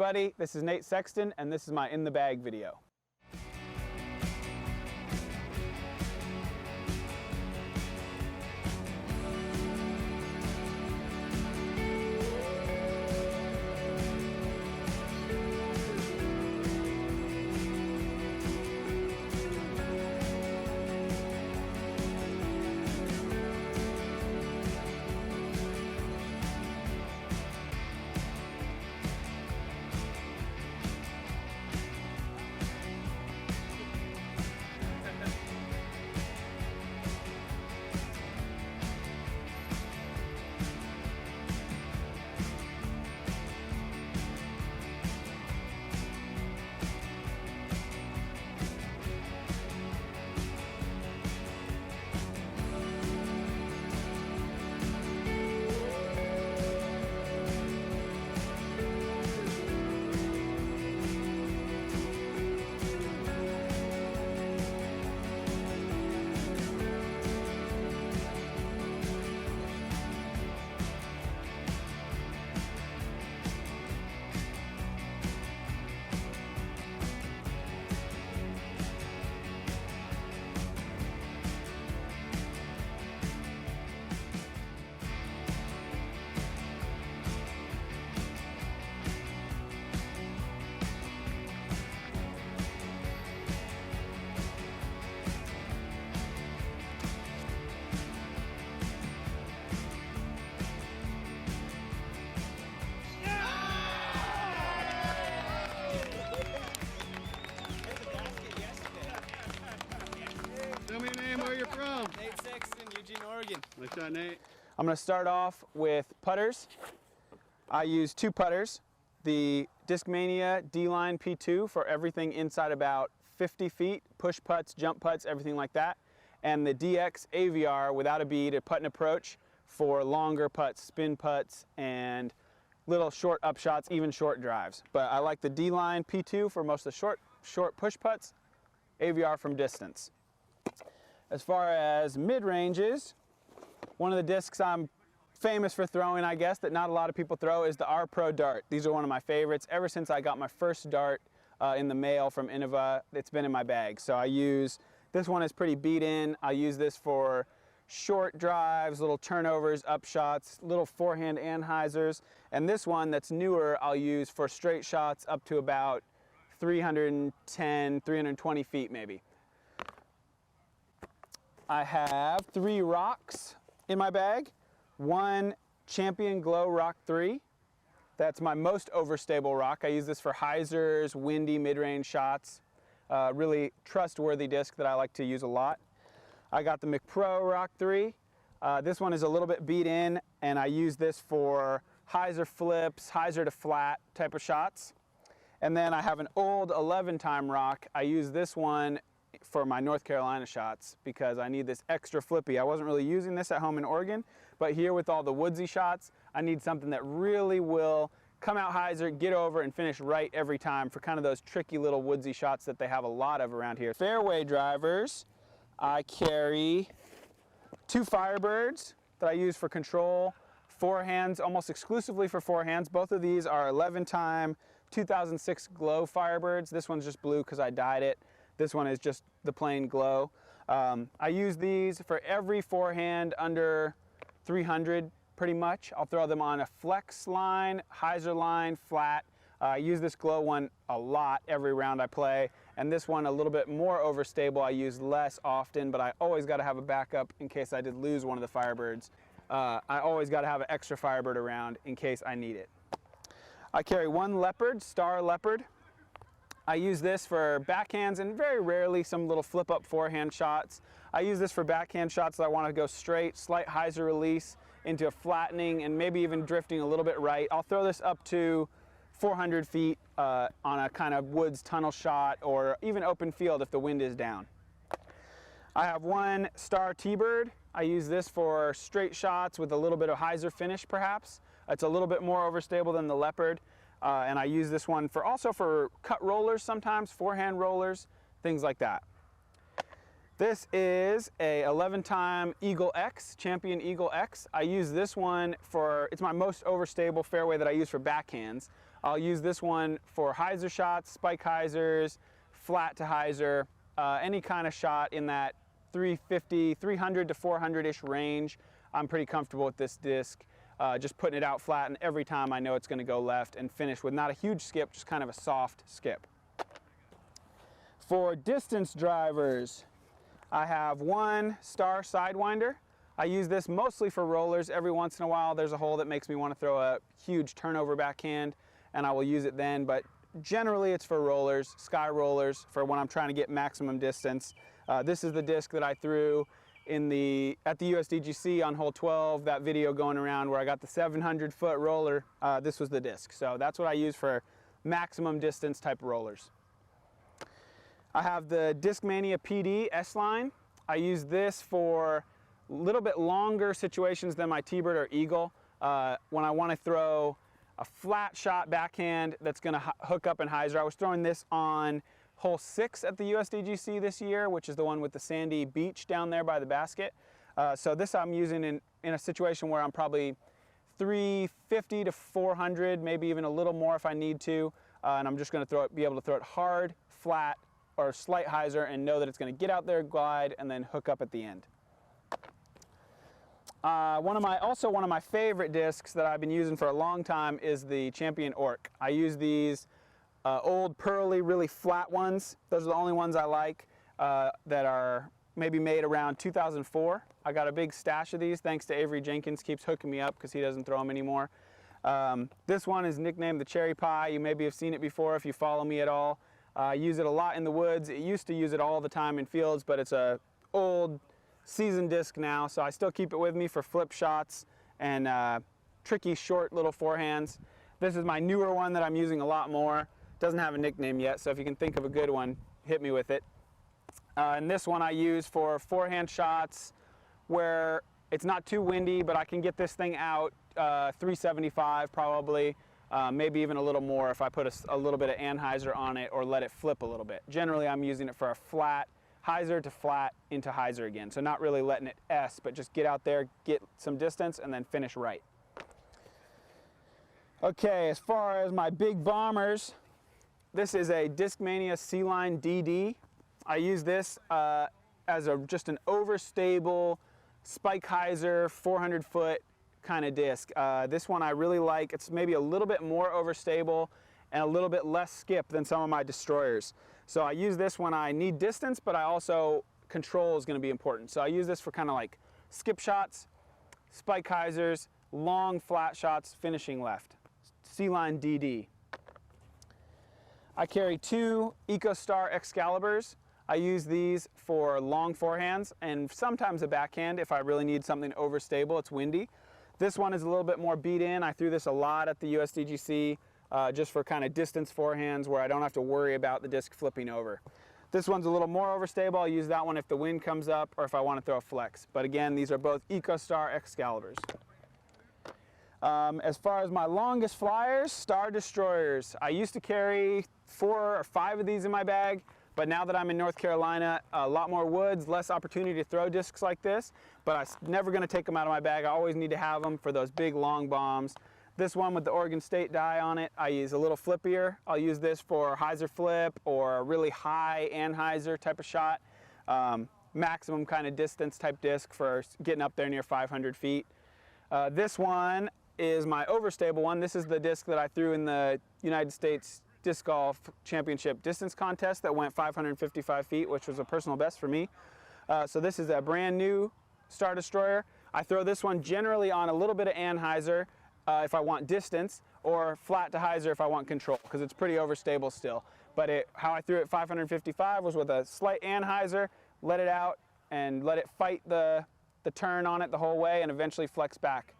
everybody, this is Nate Sexton and this is my In the Bag video. Tell me your name, where you're from. Nate Sexton, Eugene, Oregon. Nice shot, Nate. I'm going to start off with putters. I use two putters, the Discmania D-Line P2 for everything inside about 50 feet, push putts, jump putts, everything like that, and the DX AVR without a bead, a putt and approach for longer putts, spin putts, and little short up shots, even short drives. But I like the D-Line P2 for most of the short push putts, AVR from distance. As far as mid-ranges, one of the discs I'm famous for throwing, I guess, that not a lot of people throw is the R Pro Dart. These are one of my favorites. Ever since I got my first dart in the mail from Innova, it's been in my bag. So I use, this one is pretty beat in. I use this for short drives, little turnovers, up shots, little forehand anhyzers. And this one that's newer, I'll use for straight shots up to about 310, 320 feet maybe. I have 3 rocks in my bag. One Champion Glow Rock 3. That's my most overstable rock. I use this for hyzers, windy, mid-range shots. Really trustworthy disc that I like to use a lot. I got the McPro Rock 3. This one is a little bit beat in, and I use this for hyzer flips, hyzer to flat type of shots. And then I have an old 11-time rock. I use this one for my North Carolina shots because I need this extra flippy. I wasn't really using this at home in Oregon, but here with all the woodsy shots, I need something that really will come out hyzer, get over, and finish right every time for kind of those tricky little woodsy shots that they have a lot of around here. Fairway drivers, I carry 2 Firebirds that I use for control, forehands, almost exclusively for forehands. Both of these are 11-time 2006 Glow Firebirds. This one's just blue because I dyed it. This one is just the plain Glow. I use these for every forehand under 300 pretty much. I'll throw them on a flex line, hyzer line, flat. I use this Glow one a lot every round I play, and this one a little bit more overstable. I use less often, but I always got to have a backup in case I did lose one of the Firebirds. I always got to have an extra Firebird around in case I need it. I carry 1 Leopard, Star Leopard. I use this for backhands and very rarely some little flip up forehand shots. I use this for backhand shots that I want to go straight, slight hyzer release into a flattening and maybe even drifting a little bit right. I'll throw this up to 400 feet on a kind of woods tunnel shot or even open field if the wind is down. I have 1 Star T-Bird. I use this for straight shots with a little bit of hyzer finish perhaps. It's a little bit more overstable than the Leopard. And I use this one for also for cut rollers sometimes, forehand rollers, things like that. This is a 11-time Eagle X, Champion Eagle X. I use this one for, it's my most overstable fairway that I use for backhands. I'll use this one for hyzer shots, spike hyzers, flat to hyzer, any kind of shot in that 350, 300 to 400-ish range. I'm pretty comfortable with this disc. Just putting it out flat, and every time I know it's going to go left and finish with not a huge skip, just kind of a soft skip. For distance drivers, I have one Star Sidewinder. I use this mostly for rollers. Every once in a while there's a hole that makes me want to throw a huge turnover backhand, and I will use it then, but generally it's for rollers, sky rollers, for when I'm trying to get maximum distance. This is the disc that I threw at the USDGC on hole 12, that video going around where I got the 700-foot roller. This was the disc. So that's what I use for maximum distance type rollers. I have the Discmania PD S-Line. I use this for a little bit longer situations than my T-Bird or Eagle. When I want to throw a flat shot backhand that's going to hook up in hyzer. I was throwing this on hole 6 at the USDGC this year, which is the one with the sandy beach down there by the basket. So this I'm using in a situation where I'm probably 350 to 400, maybe even a little more if I need to. And I'm just going to be able to throw it hard, flat, or slight hyzer and know that it's going to get out there, glide, and then hook up at the end. Also one of my favorite discs that I've been using for a long time is the Champion Orc. I use these old pearly, really flat ones. Those are the only ones I like that are maybe made around 2004. I got a big stash of these thanks to Avery Jenkins, keeps hooking me up because he doesn't throw them anymore. This one is nicknamed the Cherry Pie. You maybe have seen it before if you follow me at all. I use it a lot in the woods. It used to use it all the time in fields, but it's a old seasoned disc now, so I still keep it with me for flip shots and tricky short little forehands. This is my newer one that I'm using a lot more. Doesn't have a nickname yet, so if you can think of a good one, hit me with it. And this one I use for forehand shots where it's not too windy, but I can get this thing out 375 probably, maybe even a little more if I put a little bit of anhyzer on it or let it flip a little bit. Generally I'm using it for a flat hyzer to flat into hyzer again, so not really letting it S, but just get out there, get some distance, and then finish right. Okay, as far as my big bombers, this is a Discmania C-Line DD. I use this as just an overstable spike hyzer 400-foot kind of disc. This one I really like. It's maybe a little bit more overstable and a little bit less skip than some of my destroyers. So I use this when I need distance, but I also, control is going to be important. So I use this for kind of like skip shots, spike hyzers, long flat shots, finishing left. C-Line DD. I carry two EcoStar Excaliburs. I use these for long forehands and sometimes a backhand if I really need something overstable, it's windy. This one is a little bit more beat in. I threw this a lot at the USDGC. Just for kind of distance forehands where I don't have to worry about the disc flipping over. This one's a little more overstable. I'll use that one if the wind comes up or if I want to throw a flex. But again, these are both EcoStar Excaliburs. As far as my longest flyers, Star Destroyers. I used to carry 4 or 5 of these in my bag, but now that I'm in North Carolina, a lot more woods, less opportunity to throw discs like this, but I'm never going to take them out of my bag. I always need to have them for those big long bombs. This one with the Oregon State die on it, I use a little flippier. I'll use this for hyzer flip or a really high anhyzer type of shot. Maximum kind of distance type disc for getting up there near 500 feet. This one is my overstable one. This is the disc that I threw in the United States Disc Golf Championship distance contest that went 555 feet, which was a personal best for me. So this is a brand new Star Destroyer. I throw this one generally on a little bit of anhyzer if I want distance, or flat to hyzer if I want control, because it's pretty overstable still. But how I threw it 555 was with a slight anhyzer, let it out, and let it fight the turn on it the whole way, and eventually flex back.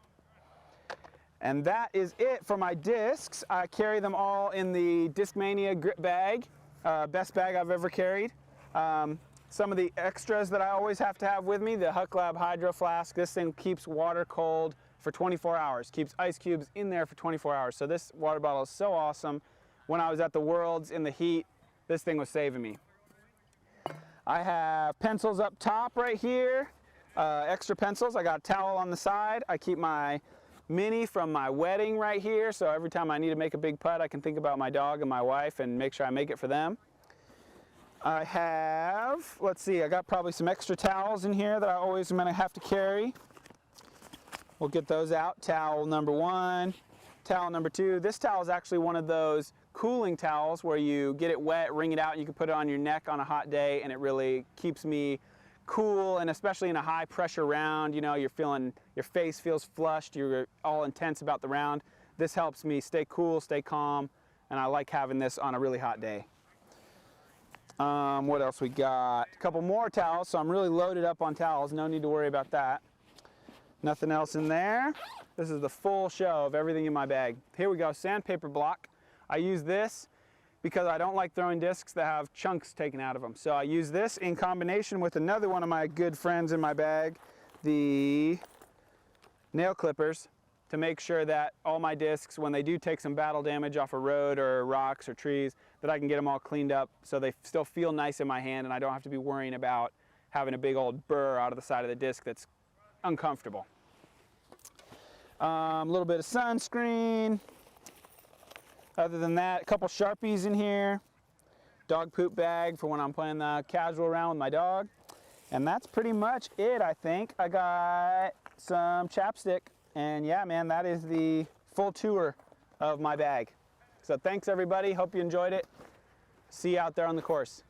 And that is it for my discs. I carry them all in the Discmania grip bag, best bag I've ever carried. Some of the extras that I always have to have with me, the Huck Lab Hydro Flask. This thing keeps water cold for 24 hours, keeps ice cubes in there for 24 hours. So this water bottle is so awesome. When I was at the Worlds in the heat, this thing was saving me. I have pencils up top right here, extra pencils. I got a towel on the side. I keep my mini from my wedding right here, so every time I need to make a big putt, I can think about my dog and my wife and make sure I make it for them. I have, let's see, I got probably some extra towels in here that I always am gonna have to carry. We'll get those out. Towel number 1, towel number 2. This towel is actually one of those cooling towels where you get it wet, wring it out, and you can put it on your neck on a hot day, and it really keeps me cool, and especially in a high pressure round, you know, you're feeling, your face feels flushed, you're all intense about the round. This helps me stay cool, stay calm, and I like having this on a really hot day. What else we got? A couple more towels, so I'm really loaded up on towels, no need to worry about that. Nothing else in there. This is the full show of everything in my bag. Here we go, sandpaper block. I use this because I don't like throwing discs that have chunks taken out of them. So I use this in combination with another one of my good friends in my bag, the nail clippers, to make sure that all my discs, when they do take some battle damage off a road or rocks or trees, that I can get them all cleaned up so they still feel nice in my hand and I don't have to be worrying about having a big old burr out of the side of the disc that's uncomfortable. A little bit of sunscreen. Other than that, a couple Sharpies in here, dog poop bag for when I'm playing the casual round with my dog. And that's pretty much it, I think. I got some chapstick, and yeah, man, that is the full tour of my bag. So thanks everybody, hope you enjoyed it. See you out there on the course.